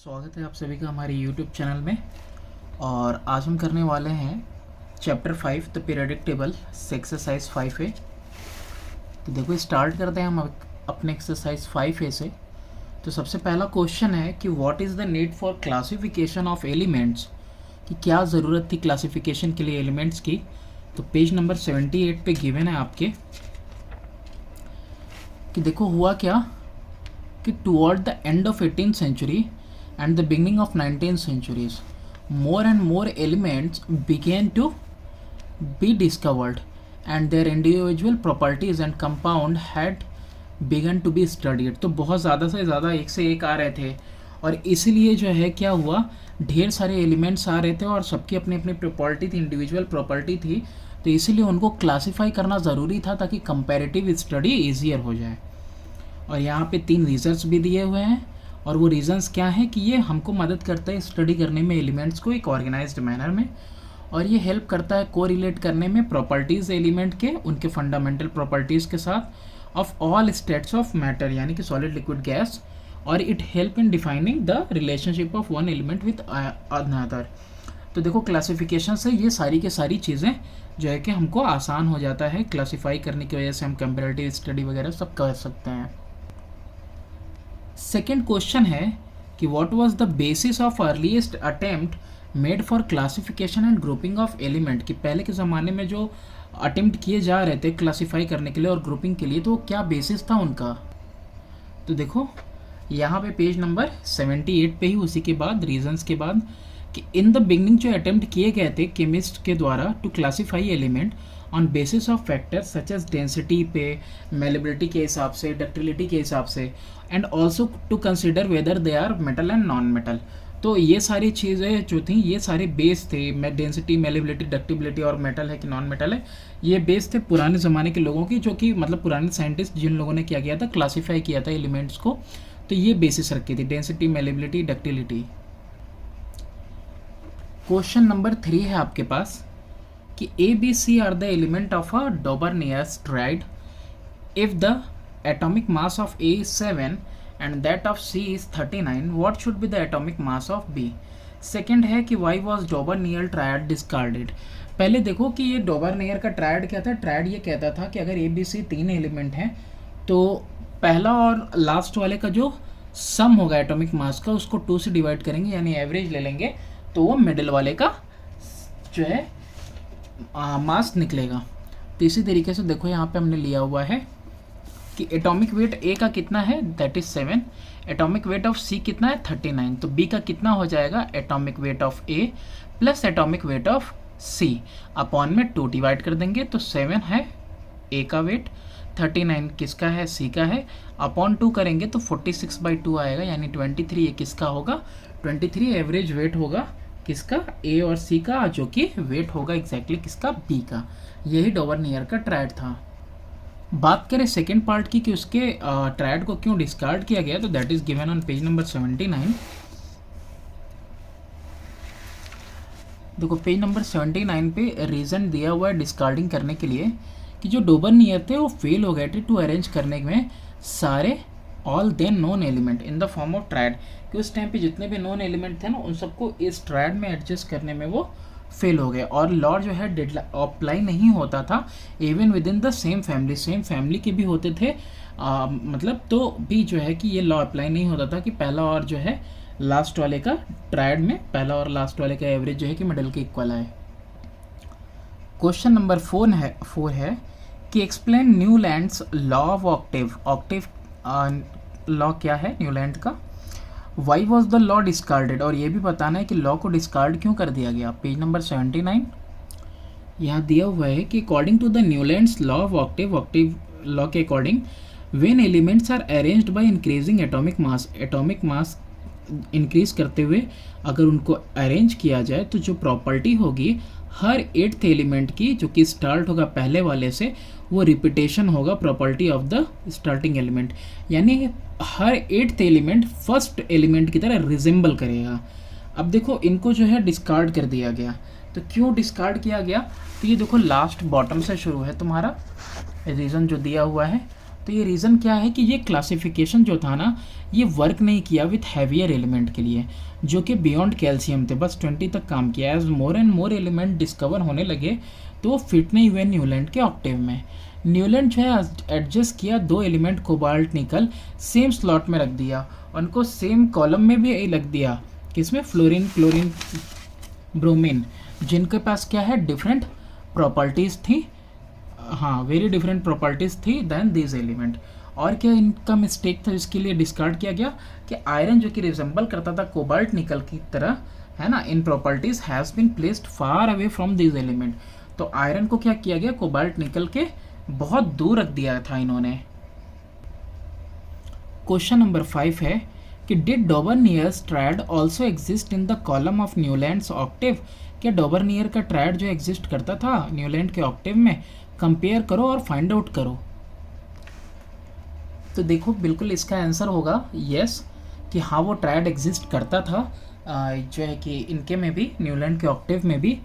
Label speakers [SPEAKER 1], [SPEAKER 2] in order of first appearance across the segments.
[SPEAKER 1] स्वागत है आप सभी का हमारे YouTube चैनल में। और आज हम करने वाले हैं चैप्टर 5 द पीरियोडिक टेबल से एक्सरसाइज 5A। तो देखो स्टार्ट करते हैं हम अपने एक्सरसाइज 5A से। तो सबसे पहला क्वेश्चन है कि what is the need for classification of elements, कि क्या ज़रूरत थी क्लासिफिकेशन के लिए एलिमेंट्स की। तो पेज नंबर 78 पे गिवन है आपके कि देखो हुआ क्या कि toward the end of 18th century and the beginning of 19th centuries, more and more elements began to be discovered and their individual properties and compound had begun to be studied। तो बहुत ज़्यादा से ज़्यादा एक से एक आ रहे थे और इसीलिए जो है क्या हुआ, ढेर सारे एलिमेंट्स आ रहे थे और सबकी अपनी अपनी प्रॉपर्टी थी, इंडिविजुअल प्रॉपर्टी थी। तो इसीलिए उनको क्लासीफाई करना ज़रूरी था ताकि कंपैरेटिव स्टडी ईजियर हो जाए। और यहाँ पे 3 रीजंस भी दिए हुए हैं और वो रीजंस क्या है कि ये हमको मदद करता है स्टडी करने में एलिमेंट्स को एक ऑर्गेनाइज्ड मैनर में, और ये हेल्प करता है कोरिलेट करने में प्रॉपर्टीज़ एलिमेंट के उनके फंडामेंटल प्रॉपर्टीज़ के साथ of all states of matter, यानी कि सॉलिड लिक्विड गैस। और it help in defining the relationship of one element with another. तो देखो क्लासिफिकेशन से ये सारी की सारी चीज़ें जो है कि हमको आसान हो जाता है, क्लासीफाई करने की वजह से हम कंपैरेटिव स्टडी वगैरह सब कर सकते हैं। सेकेंड क्वेश्चन है कि what was the basis of earliest attempt made for classification and grouping of element, कि पहले के ज़माने में जो अटेम्प्ट किए जा रहे थे क्लासीफाई करने के लिए और ग्रुपिंग के लिए, तो क्या बेसिस था उनका। तो देखो यहाँ पे पेज नंबर 78 पे ही उसी के बाद रीजंस के बाद कि इन द बिगनिंग जो अटेम्प्ट किए गए थे केमिस्ट के द्वारा to classify element on basis of factors such as density पे, मेलेबिलिटी के हिसाब से, डक्टिलिटी के हिसाब से, and also to consider whether they are metal and non metal. तो ये सारी चीज़ें जो थी ये सारे बेस थे, डेंसिटी, मेलेबिलिटी, डक्टिबिलिटी और मेटल है कि नॉन मेटल है, ये बेस थे पुराने ज़माने के लोगों की, जो कि मतलब पुराने साइंटिस्ट जिन लोगों ने क्या किया था, क्लासीफाई किया था एलिमेंट्स को। तो ये बेसिस रखी थी, density, malleability, ductility. Question number 3 है आपके पास कि A B C are the element of a Dobereiner's triad if the atomic mass of A is 7 and that of C is 39, what should be the atomic mass of B? Second है कि why was Dobernier triad discarded। पहले देखो कि ये Dobereiner का triad क्या था। Triad ये कहता था कि अगर ए बी सी 3 एलिमेंट हैं तो पहला और लास्ट वाले का जो सम होगा एटॉमिक मास का उसको 2 से डिवाइड करेंगे, यानी एवरेज ले लेंगे, तो वो मिडिल वाले का जो है मास निकलेगा। तो इसी तरीके से देखो यहाँ पे हमने लिया हुआ है कि एटॉमिक वेट ए का कितना है, that is 7, atomic weight of C कितना है 39, तो बी का कितना हो जाएगा, atomic weight of A plus atomic weight of C upon में 2 डिवाइड कर देंगे, तो 7 है ए का वेट, 39 किसका है, सी का है, अपॉन 2 करेंगे तो 46/2 आएगा, यानी 23 ये किसका होगा, 23 एवरेज वेट होगा किसका, ए और सी का, जो कि वेट होगा एग्जैक्टली किसका, बी का। यही डोबरनियर का ट्रायड था। बात करें सेकेंड पार्ट की कि उसके ट्रायड को क्यों डिस्कार्ड किया गया, तो that is given on page number 79। देखो पेज नंबर 79 पे रीज़न दिया हुआ है डिस्कार्डिंग करने के लिए कि जो डोबरनियर थे वो फेल हो गए थे टू अरेंज करने में सारे all then known element in the form of triad, कि उस टाइम पे जितने भी नोन एलिमेंट थे ना उन सबको इस ट्रायड में एडजस्ट करने में वो फेल हो गए। और लॉ जो है अप्लाई नहीं होता था even with in the same family, same family के भी होते थे मतलब, तो भी जो है कि ये लॉ अप्लाई नहीं होता था कि पहला और जो है लास्ट वाले का ट्रायड में पहला और लास्ट वाले का एवरेज जो है कि मिडल के इक्वल आए। क्वेश्चन नंबर 4 है कि explain Newlands law of octave. Octave law क्या है न्यूलैंड का। Why was the law discarded, और ये भी बताना है कि लॉ को डिस्कार्ड क्यों कर दिया गया। पेज नंबर 79 यहाँ दिया हुआ है कि according to the Newlands law of octave, octave law के according when elements are arranged by increasing atomic mass, atomic mass increase करते हुए अगर उनको अरेंज किया जाए तो जो प्रॉपर्टी होगी हर 8th एलिमेंट की, जो कि स्टार्ट होगा पहले वाले से, वो रिपीटेशन होगा property of the starting element, यानी हर 8th एलिमेंट फर्स्ट एलिमेंट की तरह रिजेंबल करेगा। अब देखो इनको जो है डिस्कार्ड कर दिया गया, तो क्यों डिस्कार्ड किया गया, तो ये देखो लास्ट बॉटम से शुरू है तुम्हारा रीज़न जो दिया हुआ है, तो ये रीज़न क्या है कि ये क्लासिफिकेशन जो था ना ये वर्क नहीं किया विथ हैवियर एलिमेंट के लिए जो कि बियॉन्ड कैल्शियम थे, बस 20 तक काम किया। As more and more element discover होने लगे तो वो फिट नहीं हुए न्यूलैंड के ऑक्टेव में। न्यूलैंड जो है एडजस्ट किया 2 element cobalt nickel same slot में रख दिया, उनको सेम कॉलम में भी रख दिया, किसमें, फ्लोरीन क्लोरीन ब्रोमीन, जिनके पास क्या है डिफरेंट प्रॉपर्टीज़ थी, हाँ वेरी डिफरेंट प्रॉपर्टीज़ थी देन दिस एलिमेंट। और क्या इनका मिस्टेक था इसके लिए डिस्कार्ड किया गया कि आयरन जो कि रिजेंबल करता था कोबाल्ट निकल की तरह है ना in properties has been placed far away from this element. तो आयरन को क्या किया गया, कोबाल्ट निकल के बहुत दूर रख दिया था इन्होंने। क्वेश्चन नंबर 5 है कि did Dobereiner's triad also exist in the column of Newlands octave. क्या डॉबरनियर का ट्रायड जो एग्जिस्ट करता था न्यूलैंड के ऑक्टेव में, कंपेयर करो और फाइंड आउट करो। तो देखो बिल्कुल इसका आंसर होगा यस, कि हाँ वो ट्रायड एग्जिस्ट करता था जो है कि इनके में भी, न्यूलैंड के ऑक्टेव में भी।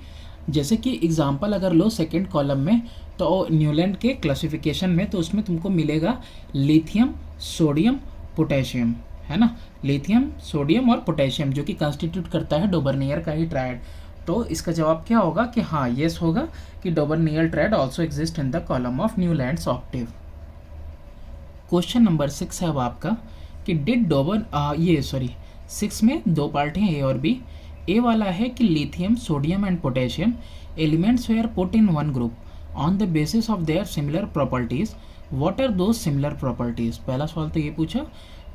[SPEAKER 1] जैसे कि एग्जांपल अगर लो सेकंड कॉलम में तो न्यूलैंड के क्लासिफिकेशन में तो उसमें तुमको मिलेगा लिथियम सोडियम पोटेशियम, है ना, लिथियम सोडियम और पोटेशियम जो कि कंस्टिट्यूट करता है डॉबरनियर का ही ट्रायड। तो इसका जवाब क्या होगा कि हाँ येस होगा कि Dobereiner triad also exist in the column of Newlands octave. Question number 6 है अब आपका कि डिड डॉबर 6 में 2 पार्ट हैं ए और बी। ए वाला है कि lithium sodium and potassium elements were put in one group on the basis of their similar properties, what are those similar properties. पहला सवाल तो ये पूछा।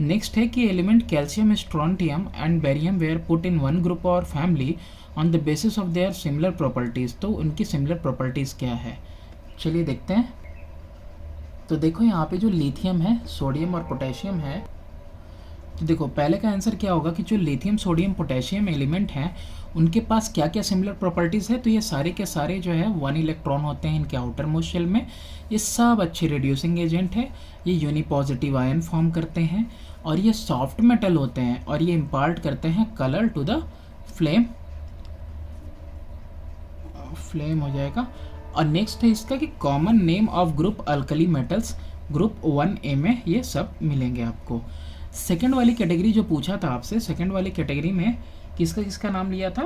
[SPEAKER 1] नेक्स्ट है कि element calcium strontium and barium were put in one group और family on the basis of their similar properties, तो उनकी सिमिलर प्रॉपर्टीज क्या है, चलिए देखते हैं। तो देखो यहाँ पे जो लिथियम है सोडियम और पोटेशियम है, तो देखो पहले का आंसर क्या होगा कि जो लिथियम सोडियम पोटेशियम एलिमेंट हैं उनके पास क्या क्या सिमिलर प्रॉपर्टीज़ है। तो ये सारे के सारे जो है 1 इलेक्ट्रॉन होते हैं इनके आउटर मोस्ट शेल में, ये सब अच्छे रिड्यूसिंग एजेंट है, ये यूनिपॉजिटिव आयन फॉर्म करते हैं और ये सॉफ्ट मेटल होते हैं और ये इम्पार्ट करते हैं कलर टू द फ्लेम हो जाएगा। और नेक्स्ट है इसका कि common name of group alkali metals, group 1A में ये सब मिलेंगे आपको। सेकंड वाली कैटेगरी जो पूछा था आपसे, सेकंड वाली कैटेगरी में किसका किसका नाम लिया था,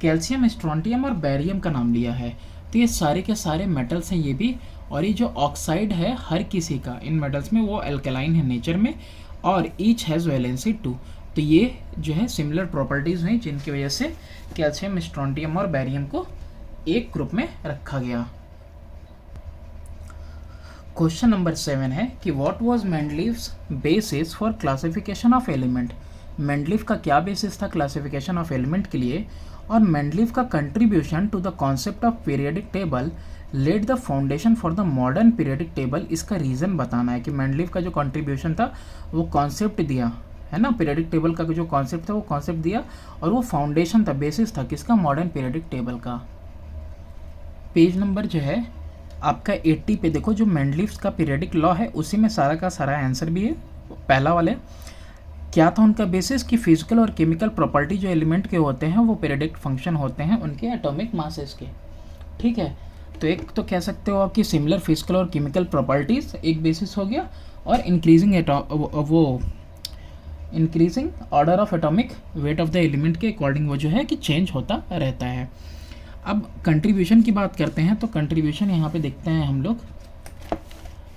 [SPEAKER 1] कैल्शियम स्ट्रोंटियम और बेरियम का नाम लिया है। तो ये सारे के सारे मेटल्स हैं ये भी, और ये जो ऑक्साइड है हर किसी का इन मेटल्स में वो अल्कलाइन है नेचर में और ईच हैज़ वैलेंसी 2। तो ये जो है सिमिलर प्रॉपर्टीज़ हैं जिनकी वजह से कैल्शियम स्ट्रोंटियम और बेरियम को एक ग्रुप में रखा गया। क्वेश्चन नंबर 7 है कि what was Mendeleev's basis for classification of element. Mendeleev का क्या बेसिस था क्लासिफिकेशन ऑफ एलिमेंट के लिए, और मेंडलीव का contribution to the concept of periodic table led the foundation for the modern periodic table. इसका रीज़न बताना है कि मेंडलीव का जो कंट्रीब्यूशन था वो कॉन्सेप्ट दिया है ना, पीरियडिक टेबल का जो कॉन्सेप्ट था वो कॉन्सेप्ट दिया और वो फाउंडेशन था, बेसिस था किसका, मॉडर्न पीरियडिक टेबल का। पेज नंबर जो है आपका 80 पे देखो जो मेंडलीव्स का पीरियडिक लॉ है उसी में सारा का सारा आंसर भी है। पहला वाले क्या था उनका बेसिस कि फिजिकल और केमिकल प्रॉपर्टी जो एलिमेंट के होते हैं वो पीरियडिक फंक्शन होते हैं उनके एटॉमिक मासेस के, ठीक है। तो एक तो कह सकते हो आपकी सिमिलर फिजिकल और केमिकल प्रॉपर्टीज़ एक बेसिस हो गया, और increasing order of atomic weight of the element के अकॉर्डिंग वो जो है कि चेंज होता रहता है। अब कंट्रीब्यूशन की बात करते हैं, तो कंट्रीब्यूशन यहाँ पे देखते हैं हम लोग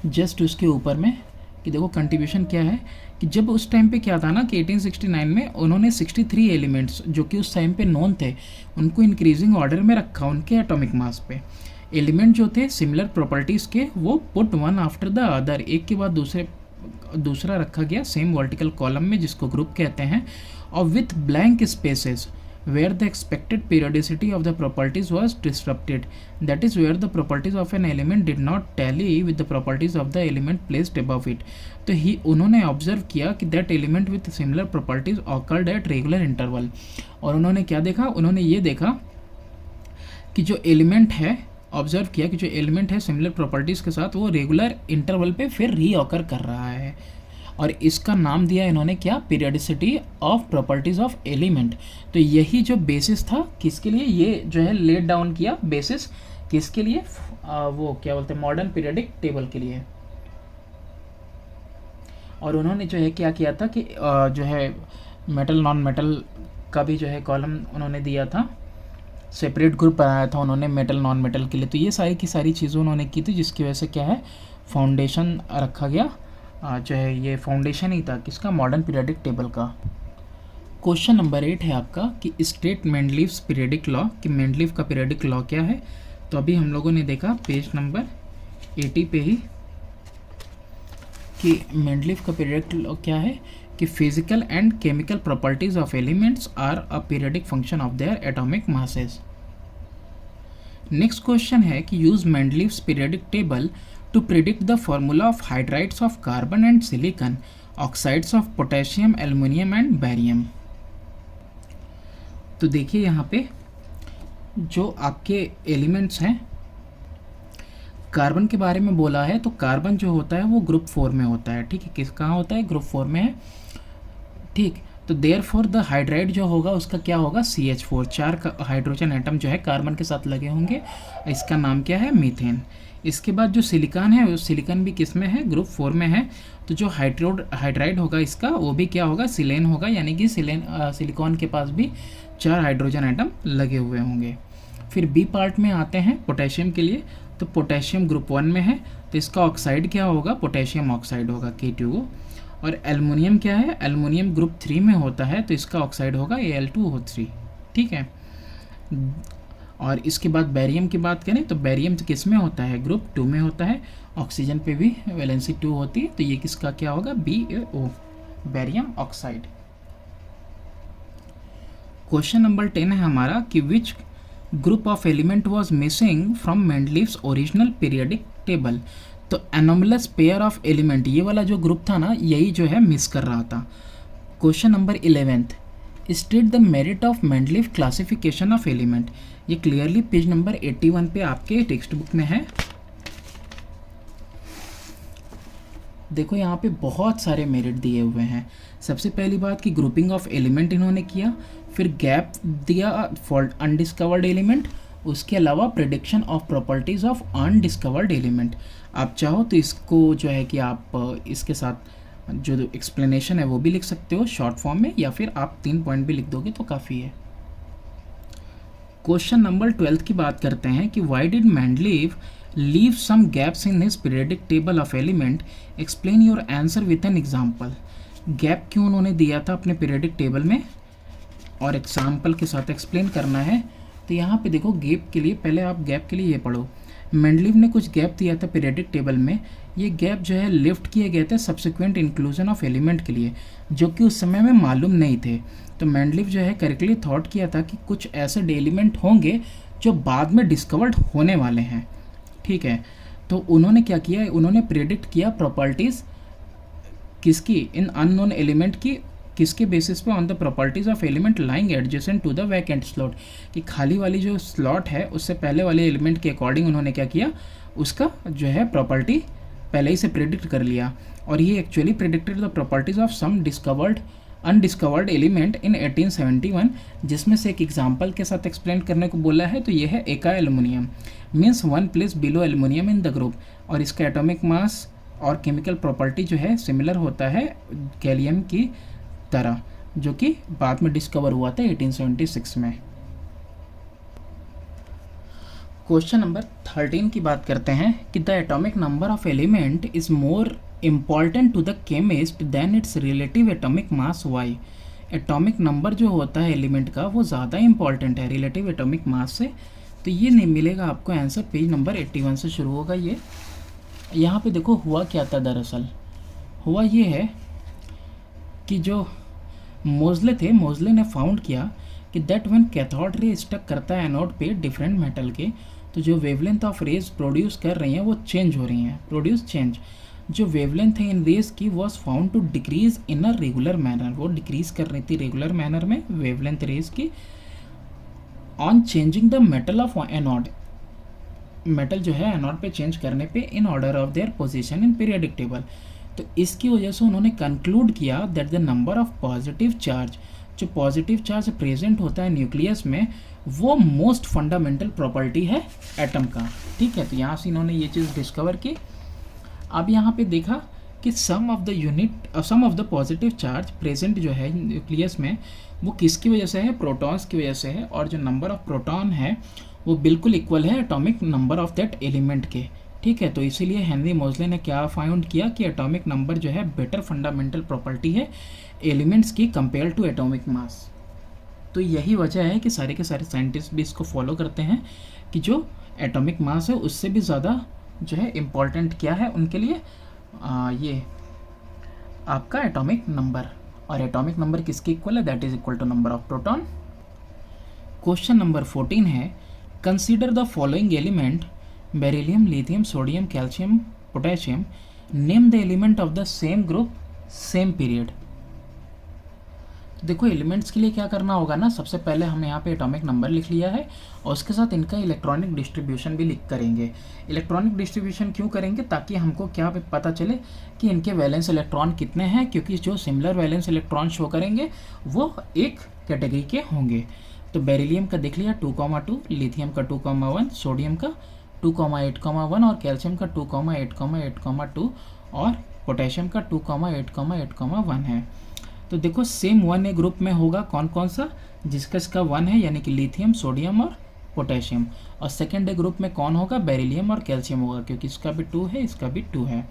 [SPEAKER 1] जस्ट उसके ऊपर में कि देखो कंट्रीब्यूशन क्या है कि जब उस टाइम पे क्या था ना कि 1869 में उन्होंने 63 एलिमेंट्स जो कि उस टाइम पे नोन थे उनको इंक्रीजिंग ऑर्डर में रखा उनके एटॉमिक मास पे। एलिमेंट जो थे सिमिलर प्रॉपर्टीज़ के वो put one after the other, एक के बाद दूसरा रखा गया सेम वर्टिकल कॉलम में जिसको ग्रुप कहते हैं, और with blank spaces where the expected periodicity of the properties was disrupted, that is where the properties of an element did not tally with the properties of the element placed above it। तो उन्होंने observe किया कि that element with similar properties occurred at regular interval, और उन्होंने क्या देखा, उन्होंने ये देखा कि जो एलिमेंट है, ऑब्जर्व किया कि जो एलिमेंट है सिमिलर प्रॉपर्टीज़ के साथ वो रेगुलर इंटरवल पे फिर रीऑकर कर रहा है, और इसका नाम दिया इन्होंने क्या, periodicity of properties of element. तो यही जो बेसिस था किसके लिए, ये जो है लेट डाउन किया बेसिस किसके लिए, वो क्या बोलते हैं मॉडर्न पीरियडिक टेबल के लिए। और उन्होंने जो है क्या किया था कि जो है मेटल नॉन मेटल का भी जो है कॉलम उन्होंने दिया था, सेपरेट ग्रुप बनाया था उन्होंने मेटल नॉन मेटल के लिए। तो ये सारी की सारी चीज़ें उन्होंने की थी, जिसकी वजह से क्या है फाउंडेशन रखा गया, जो है ये फाउंडेशन ही था किसका, मॉडर्न पीरियोडिक टेबल का। क्वेश्चन नंबर 8 है आपका कि स्टेट मेंडलीव्स पीरियोडिक लॉ, कि मेंडलीव का पीरियोडिक लॉ क्या है। तो अभी हम लोगों ने देखा पेज नंबर 80 पे ही कि मेंडलीव का पीरियोडिक लॉ क्या है, कि physical and chemical properties of elements are a periodic function of their atomic masses. Next question है कि use Mendeleev's periodic table to predict the formula of hydrides of carbon and silicon, oxides of potassium, aluminium and barium. तो देखिए यहाँ पे जो आपके elements हैं, carbon के बारे में बोला है, तो कार्बन जो होता है वो ग्रुप 4 में होता है, ठीक है, किस कहाँ होता है, ग्रुप 4 में है, ठीक। तो देयरफॉर द हाइड्राइड जो होगा उसका क्या होगा, CH4, 4 हाइड्रोजन एटम जो है कार्बन के साथ लगे होंगे, इसका नाम क्या है, मीथेन। इसके बाद जो सिलिकॉन है, वो सिलिकॉन भी किस में है, ग्रुप 4 में है। तो जो हाइड्राइड होगा इसका, वो भी क्या होगा, सिलेन होगा, यानी कि सिलिकॉन के पास भी 4 हाइड्रोजन एटम लगे हुए होंगे। फिर बी पार्ट में आते हैं पोटेशियम के लिए, तो पोटेशियम ग्रुप 1 में है, तो इसका ऑक्साइड क्या होगा, पोटेशियम ऑक्साइड होगा, K2O। और एल्युमिनियम क्या है, एल्युमिनियम ग्रुप 3 में होता है, तो इसका ऑक्साइड होगा Al2O3, ठीक है। और इसके बाद बैरियम की बात करें तो बैरियम किस में होता है, ग्रुप 2 में होता है, ऑक्सीजन पे भी वैलेंसी 2 होती है, तो ये किसका क्या होगा, BaO, barium oxide. Question number 10 है हमारा कि which group of element was missing from Mendeleev's original periodic table. तो एनोमलस पेयर ऑफ एलिमेंट, ये वाला जो ग्रुप था ना, यही जो है मिस कर रहा था। Question number 11, state the merit of Mendeleev classification of element. ये क्लियरली पेज नंबर 81 पे आपके टेक्स्ट बुक में है। देखो यहाँ पे बहुत सारे मेरिट दिए हुए हैं। सबसे पहली बात कि ग्रुपिंग ऑफ एलिमेंट इन्होंने किया, फिर गैप दिया फॉर अनडिस्कवर्ड एलिमेंट, उसके अलावा prediction of properties of undiscovered element. आप चाहो तो इसको जो है कि आप इसके साथ जो एक्सप्लेनेशन है वो भी लिख सकते हो शॉर्ट फॉर्म में, या फिर आप 3 पॉइंट भी लिख दोगे तो काफ़ी है। क्वेश्चन नंबर 12 की बात करते हैं कि why did Mendeleev leave some gaps in his periodic table of element, explain your answer with an example. Gap क्यों उन्होंने दिया था अपने पीरियोडिक टेबल में, और एग्जाम्पल के साथ एक्सप्लेन करना है। तो यहाँ पे देखो गैप के लिए, पहले आप गैप के लिए ये पढ़ो, मेंडलीव ने कुछ गैप दिया था पीरियोडिक टेबल में। ये गैप जो है लिफ्ट किए गए थे सब्सिक्वेंट इंक्लूजन ऑफ एलिमेंट के लिए, जो कि उस समय में मालूम नहीं थे। तो मेंडलीव जो है करेक्टली थॉट किया था कि कुछ ऐसे एलिमेंट होंगे जो बाद में डिस्कवर्ड होने वाले हैं, ठीक है। तो उन्होंने क्या किया, उन्होंने प्रेडिक्ट किया प्रॉपर्टीज़ किसकी, इन अननोन एलिमेंट की, किसके बेसिस पे, on the properties of element lying adjacent to the vacant slot, कि खाली वाली जो स्लॉट है उससे पहले वाले एलिमेंट के अकॉर्डिंग उन्होंने क्या किया, उसका जो है प्रॉपर्टी पहले ही से प्रेडिक्ट कर लिया। और ये actually predicted the properties of some undiscovered element in 1871, जिसमें से एक एग्जाम्पल के साथ एक्सप्लेन करने को बोला है। तो ये है एका aluminium, means 1 place below aluminium in the group, और इसका एटॉमिक मास और केमिकल प्रॉपर्टी जो है सिमिलर होता है गैलियम की तरह, जो कि बाद में डिस्कवर हुआ था 1876 में। क्वेश्चन नंबर 13 की बात करते हैं कि the atomic number of element is more important to the chemist than its relative atomic mass, why. Atomic number जो होता है एलिमेंट का वो ज़्यादा इंपॉर्टेंट है रिलेटिव एटॉमिक मास से। तो ये नहीं मिलेगा आपको आंसर, पेज नंबर 81 से शुरू होगा ये। यहाँ पे देखो हुआ क्या था, दरअसल हुआ ये है कि जो मोज़ले थे, मोज़ले ने फाउंड किया कि that when cathode ray stuck करता है एनोड पे डिफरेंट मेटल के, तो जो वेवलेंथ ऑफ रेज प्रोड्यूस कर रही हैं वो चेंज हो रही हैं, प्रोड्यूस चेंज। जो वेवलेंथ है इन रेज की was found to decrease in a regular manner, वो डिक्रीज कर रही थी रेगुलर मैनर में वेवलेंथ रेज की, on changing the metal of anode, metal जो है एनोड पे चेंज करने पे, in order of their position in periodic table. तो इसकी वजह से उन्होंने कंक्लूड किया that the number of positive charge, जो पॉजिटिव चार्ज प्रेजेंट होता है न्यूक्लियस में, वो मोस्ट फंडामेंटल प्रॉपर्टी है एटम का, ठीक है। तो यहाँ से इन्होंने ये चीज़ डिस्कवर की। अब यहाँ पे देखा कि sum of the positive charge present जो है न्यूक्लियस में वो किसकी वजह से है, प्रोटॉन्स की वजह से है, और जो नंबर ऑफ प्रोटॉन है वो बिल्कुल इक्वल है atomic number of that element के। ठीक है, तो इसीलिए हेनरी मोजले ने क्या फाइंड किया कि एटॉमिक नंबर जो है बेटर फंडामेंटल प्रॉपर्टी है एलिमेंट्स की कंपेयर टू एटॉमिक मास। तो यही वजह है कि सारे के सारे साइंटिस्ट भी इसको फॉलो करते हैं कि जो एटॉमिक मास है उससे भी ज़्यादा जो है इम्पॉर्टेंट क्या है उनके लिए, ये आपका एटॉमिक नंबर। और एटॉमिक नंबर किसके इक्वल है, that is equal to number of proton. Question number 14 है, consider the following element beryllium, lithium, sodium, calcium, potassium, name the element of the same group same period. देखो elements के लिए क्या करना होगा ना, सबसे पहले हम यहाँ पे एटॉमिक नंबर लिख लिया है और उसके साथ इनका इलेक्ट्रॉनिक डिस्ट्रीब्यूशन भी लिख करेंगे। इलेक्ट्रॉनिक डिस्ट्रीब्यूशन क्यों करेंगे, ताकि हमको क्या पता चले कि इनके वैलेंस इलेक्ट्रॉन कितने हैं, क्योंकि जो सिमिलर वैलेंस इलेक्ट्रॉन शो करेंगे वो एक कैटेगरी के होंगे। तो बेरिलियम का देख लिया 2,2, लिथियम का 2,1, सोडियम का 2,8,1 और कैल्शियम का 2,8,8,2 और पोटेशियम का 2,8,8,1 है। तो देखो सेम 1A ग्रुप में होगा कौन कौन सा, जिसका इसका 1 है यानी कि लिथियम, सोडियम और पोटेशियम। और सेकेंड A ग्रुप में कौन होगा, बेरिलियम और कैल्शियम होगा, क्योंकि इसका भी 2 है इसका भी 2 है।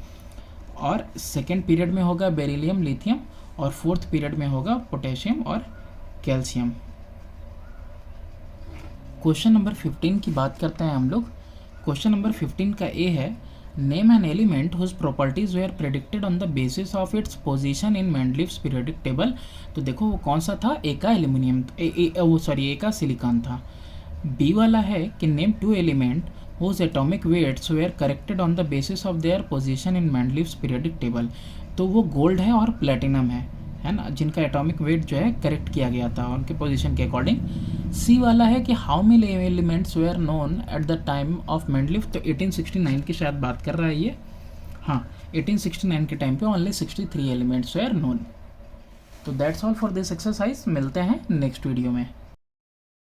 [SPEAKER 1] और सेकेंड पीरियड में होगा बेरिलियम, लिथियम, और फोर्थ पीरियड में होगा पोटेशियम और कैल्शियम। क्वेश्चन नंबर 15 की बात करते हैं हम लोग। क्वेश्चन नंबर 15 का ए है, name an element whose properties were predicted on the basis of its position in Mendeleev's periodic table. तो देखो वो कौन सा था, ए का एल्यूमिनियम, ए का सिलिकॉन था। बी वाला है कि name 2 element whose atomic weights were corrected on the basis of their position in Mendeleev's periodic table. तो वो गोल्ड है और प्लेटिनम है ना, जिनका एटॉमिक वेट जो है करेक्ट किया गया था उनके पोजीशन के अकॉर्डिंग। सी वाला है कि how many elements were known at the time of Mendeleev. तो 1869 की शायद बात कर रहा है ये, हाँ 1869 के टाइम पे ओनली 63 एलिमेंट्स वेयर नोन। तो that's all for this exercise, मिलते हैं नेक्स्ट वीडियो में।